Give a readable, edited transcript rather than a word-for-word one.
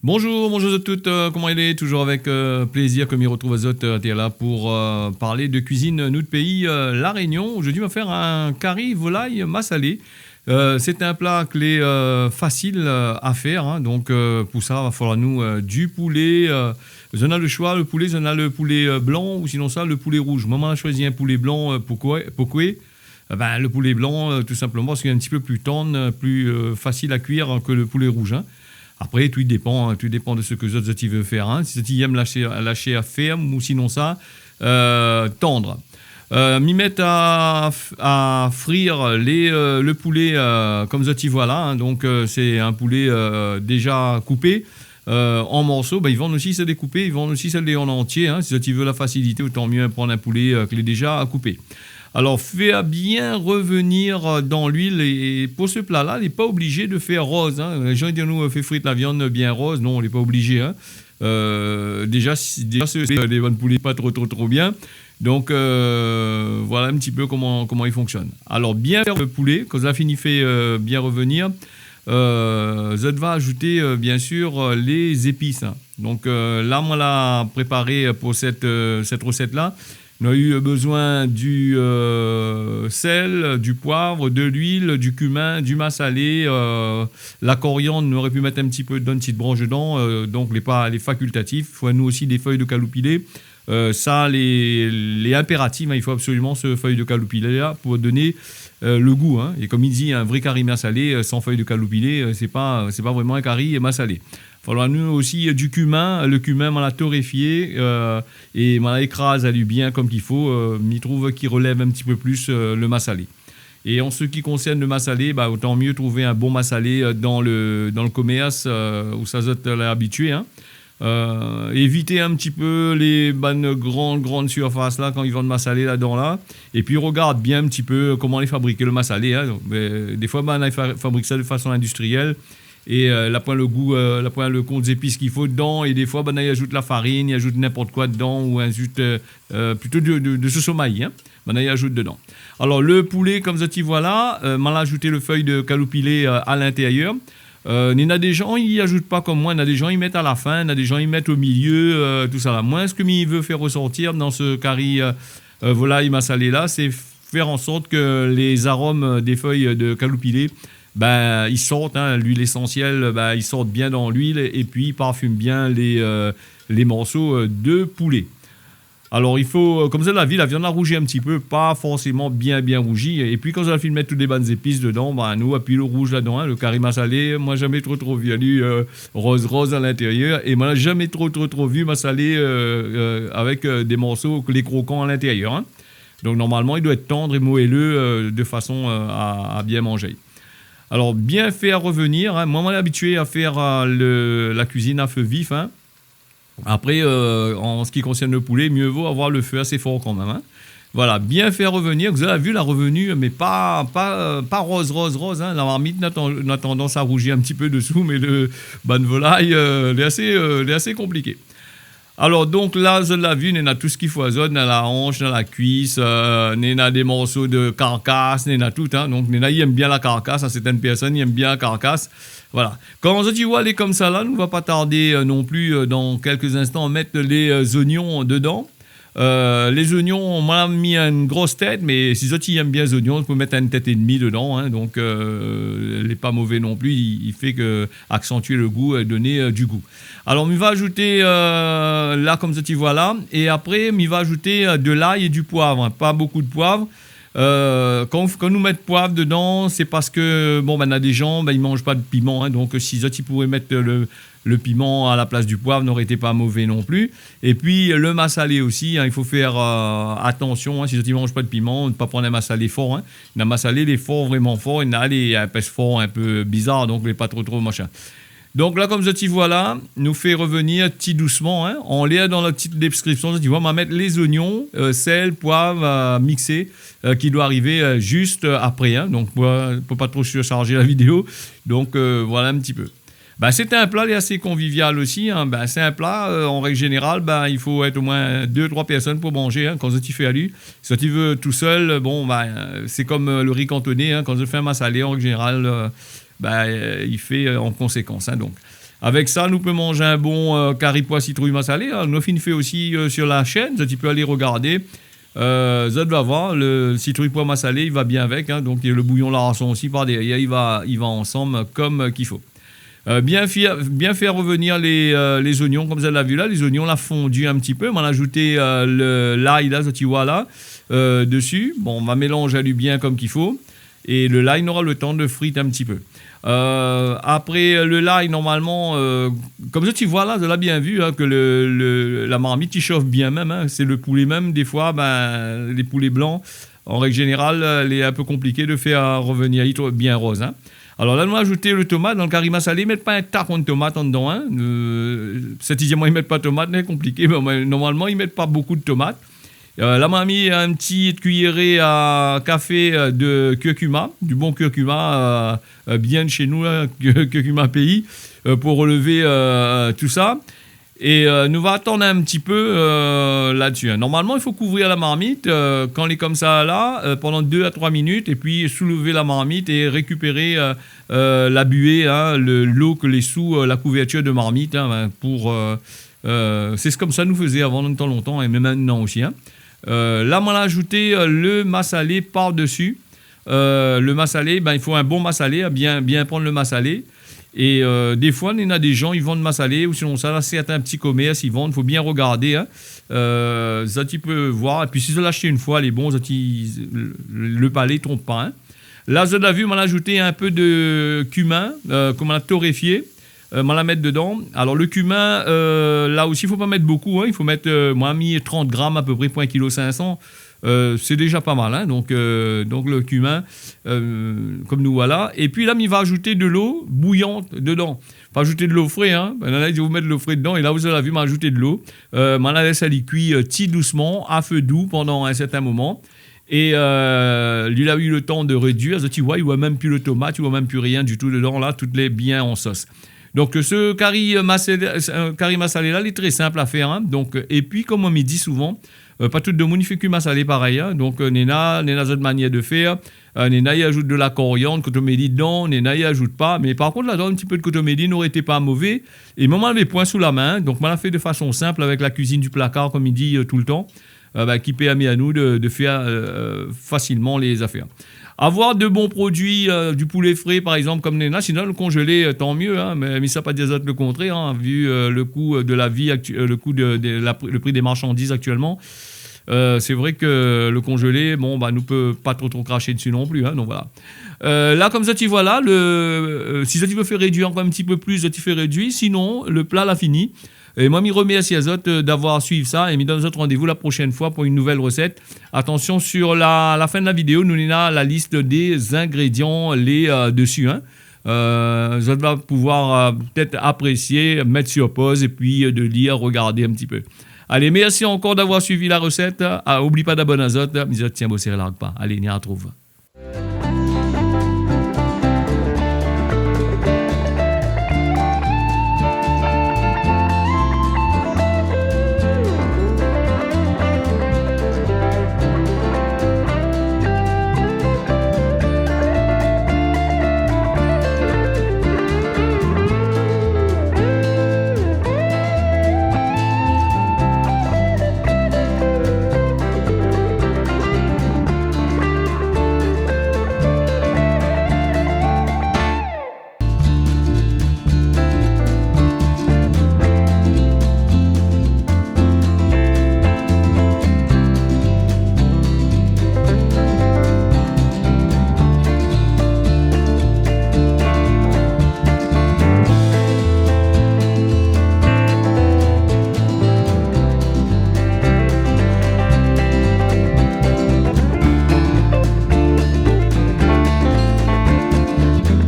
Bonjour, bonjour à toutes, comment il est? Toujours avec plaisir que m'y retrouve à Zot, t'es là pour parler de cuisine notre pays, La Réunion. Aujourd'hui, on va faire un curry volaille massalé. C'est un plat clé facile à faire, hein. Donc pour ça, il va falloir nous du poulet. On a le choix, le poulet, on a le poulet blanc ou sinon ça, le poulet rouge. Maman a choisi un poulet blanc pour cuire. Ben, le poulet blanc, tout simplement, parce qu'il est un petit peu plus tendre, plus facile à cuire que le poulet rouge, hein. Après, tout dépend de ce que Zoti veut faire, hein. Si Zoti aime lâcher à ferme ou sinon ça, tendre. M'y mettre à frire le poulet comme Zoti voit là, hein. Donc, c'est un poulet déjà coupé en morceaux. Ben, ils vendent aussi se découper, ils vendent aussi se les en entier, hein. Si Zoti veut la facilité, autant mieux prendre un poulet qu'il est déjà coupé. Alors, faire bien revenir dans l'huile. Et pour ce plat-là, il n'est pas obligé de faire rose, hein. Les gens disent nous fait frire la viande bien rose. Non, on n'est pas obligé, hein. Déjà, c'est des bonnes poulets pas trop bien. Donc, voilà un petit peu comment il fonctionne. Alors, bien faire le poulet, quand ça finit fait bien revenir, ça va ajouter bien sûr les épices, hein. Donc, là, on l'a préparé pour cette recette-là. On a eu besoin du sel, du poivre, de l'huile, du cumin, du massalé, la coriandre. On aurait pu mettre un petit peu d'une petite branche dedans, donc les facultatifs. Il faut nous aussi des feuilles de caloupilé. Ça, les impératifs, hein, il faut absolument ce feuille de caloupilé là pour donner le goût, hein. Et comme il dit, un vrai curry massalé sans feuille de caloupilé, c'est pas vraiment un curry massalé. Il faudra nous aussi du cumin. Le cumin, on l'a torréfié et on l'a écrasé bien comme qu'il faut. M'y trouve qu'il relève un petit peu plus le massalé. Et en ce qui concerne le massalé, bah, autant mieux trouver un bon massalé dans le commerce où ça est habitué, hein. Éviter un petit peu les grandes surfaces là quand ils vendent massalé là-dedans là. Et puis regarde bien un petit peu comment les fabriquer le massalé, hein. Des fois, on fabrique ça de façon industrielle. Et la point le goût, la point le compte des épices qu'il faut dedans. Et des fois, il ajoute la farine, il ajoute n'importe quoi dedans, ou ajoute plutôt de ce sommeil, hein. Il ajoute dedans. Alors, le poulet, comme ça, tu vois là, on a ajouté le feuille de caloupilé à l'intérieur. Il y en a des gens, ils n'y ajoutent pas comme moi. Il y en a des gens, ils mettent à la fin. Il y en a des gens, ils mettent au milieu, tout ça là. Moi, ce que je veux faire ressortir dans ce curry volaille massalé là, c'est faire en sorte que les arômes des feuilles de caloupilé, ben, ils sortent, hein, l'huile essentielle, ben, ils sortent bien dans l'huile et puis ils parfument bien les morceaux de poulet. Alors, il faut, comme ça, la viande a rougi un petit peu, pas forcément bien rougi. Et puis, quand on a fini de mettre toutes les bonnes épices dedans, ben, nous, puis le rouge là-dedans, hein, le curry massalé, moi, jamais trop vu, rose à l'intérieur. Et moi, jamais trop vu massalé avec des morceaux, les croquants à l'intérieur, hein. Donc, normalement, il doit être tendre et moelleux de façon à bien manger. Alors, bien faire revenir, hein. Moi, on est habitué à faire la cuisine à feu vif, hein. Après, en ce qui concerne le poulet, mieux vaut avoir le feu assez fort quand même, hein. Voilà, bien faire revenir. Vous avez vu la revenue, mais pas rose, hein. La marmite on a tendance à rougir un petit peu dessous, mais le ban de volaille, il est assez compliqué. Alors, donc là, je l'ai vu, on a tout ce qu'il faut à zone, on a la hanche, on a la cuisse, on a des morceaux de carcasse, on a tout, hein. Donc, on a, ils aiment bien la carcasse, hein, certaines personnes, ils aiment bien la carcasse. Voilà. Quand tu vois aller comme ça là, nous ne va pas tarder non plus dans quelques instants à mettre les oignons dedans. Les oignons, on m'a mis une grosse tête, mais si ils aiment bien les oignons, on peut mettre une tête et demie dedans, hein. Donc, il n'est pas mauvais non plus. Il fait que accentuer le goût et donner du goût. Alors, il va ajouter là, comme ça, tu vois là. Et après, il va ajouter de l'ail et du poivre, hein. Pas beaucoup de poivre. Quand nous mettons poivre dedans, c'est parce que, bon, ben, il y a des gens, ben, ils ne mangent pas de piment, hein. Donc, si ils pourraient mettre le piment à la place du poivre, n'aurait été pas mauvais non plus. Et puis, le massalé aussi, hein, il faut faire attention, hein, si ils ne mangent pas de piment, ne pas prendre un massalé fort, hein. Il y a un massalé, les forts vraiment forts, il y en a les épaisses forts un peu bizarres, donc les pas trop machin. Donc là, comme ça, tu vois là, nous fait revenir petit doucement, hein. On lit dans la petite description, tu vois, on va mettre les oignons, sel, poivre mixé, qui doit arriver juste après, hein. Donc, pour pas trop surcharger la vidéo. Donc, voilà un petit peu. Ben, c'est un plat assez convivial aussi, hein. Ben, c'est un plat, en règle générale, ben, il faut être au moins 2-3 personnes pour manger, hein, quand tu fais à lui. Si tu veux tout seul, bon, ben, c'est comme le riz cantonné, hein, quand tu fais un massalé, en règle générale, il fait en conséquence, hein, donc. Avec ça, nous pouvons manger un bon curry pois citrouille massalé. Hein. Nous fin fait aussi sur la chaîne, tu peux aller regarder. Ça va voir, le citrouille pois massalé, il va bien avec. Hein, donc le bouillon larçon aussi par derrière, il va ensemble comme qu'il faut. Bien faire revenir les oignons, comme vous l'avez vu là. Les oignons, là, fondus un petit peu. On va ajouter l'ail, là, tu vois là, dessus. Bon, on va mélanger bien comme qu'il faut. Et le l'ail, on aura le temps de friter un petit peu. Après le l'ail, normalement, comme ça, tu vois là, tu l'as bien vu, hein, que la marmite, il chauffe bien même. Hein. C'est le poulet même, des fois, les poulets blancs, en règle générale, il est un peu compliqué de faire revenir bien rose. Hein. Alors là, nous allons ajouter le tomate dans le curry massalé. Ils ne mettent pas un tacon de tomate en dedans. Hein. Cette ils ne mettent pas de tomate, c'est compliqué. Mais normalement, ils ne mettent pas beaucoup de tomates. Là, on a mis un petit cuillerée à café de curcuma, du bon curcuma, bien de chez nous, là, curcuma pays, pour relever tout ça. Et nous va attendre un petit peu là-dessus. Hein. Normalement, il faut couvrir la marmite quand elle est comme ça là, pendant 2 à 3 minutes, et puis soulever la marmite et récupérer la buée, hein, l'eau que les sous la couverture de marmite. Hein, c'est comme ça nous faisait avant longtemps, et même maintenant aussi. Hein. Là, on a ajouté le massalé par-dessus. Le massalé, il faut un bon massalé, bien prendre le massalé. Et des fois, il y a des gens, ils vendent massalé, ou sinon ça, là, certains petits commerces, ils vendent, il faut bien regarder. Hein. Ça, tu peux voir. Et puis, si vous l'achetez une fois, les bons, le palais ne trompe pas. Hein. Là, vous avez vu, on a ajouté un peu de cumin, qu'on a torréfié. On la mettre dedans. Alors, le cumin, là aussi, il ne faut pas mettre beaucoup. Hein. Il faut mettre, moi, mis 30 grammes à peu près pour 1,5 kg. C'est déjà pas mal. Hein. Donc, le cumin, comme nous voilà. Et puis là, il va ajouter de l'eau bouillante dedans. Pas ajouter de l'eau fraîche. Hein. Là, je vais vous mettre de l'eau fraîche dedans. Et là, vous avez vu, m'a ajouté de l'eau. La laisse aller cuire petit doucement, à feu doux pendant un certain moment. Et lui, il a eu le temps de réduire. Tu vois, il ne voit même plus le tomate, il ne voit même plus rien du tout dedans. Là, tout est bien en sauce. Donc, ce curry massalé là, il est très simple à faire. Hein. Donc, et puis, comme on me dit souvent, pas tout le monde fait que massalé pareil. Hein. Donc, Nena d'autres manières de faire. Nena, il ajoute de la coriandre, cotomélie dedans. Nena, il ajoute pas. Mais par contre, là-dedans, un petit peu de cotomélie n'aurait été pas mauvais. Et moi, on avait point sous la main. Donc, moi, on l'a fait de façon simple avec la cuisine du placard, comme il dit tout le temps. Qui permet à nous de faire facilement les affaires. Avoir de bons produits, du poulet frais par exemple comme Nena, sinon le congelé tant mieux, hein, mais ça ne pas dire le contraire, hein, vu le coût de la vie, le prix des marchandises actuellement. C'est vrai que le congelé, nous peut pas trop cracher dessus non plus, hein, donc voilà. Là comme ça tu vois là, si ça tu veux faire réduire encore un petit peu plus, tu fais réduire, sinon le plat l'a fini. Et moi, je remercie à Azot d'avoir suivi ça et je donne rendez-vous la prochaine fois pour une nouvelle recette. Attention, sur la fin de la vidéo, nous avons la liste des ingrédients dessus. Hein. Azot va pouvoir peut-être apprécier, mettre sur pause et puis de lire, regarder un petit peu. Allez, merci encore d'avoir suivi la recette. N'oublie pas d'abonner à Azot. Tiens, bosser, largue pas. Allez, on y retrouve.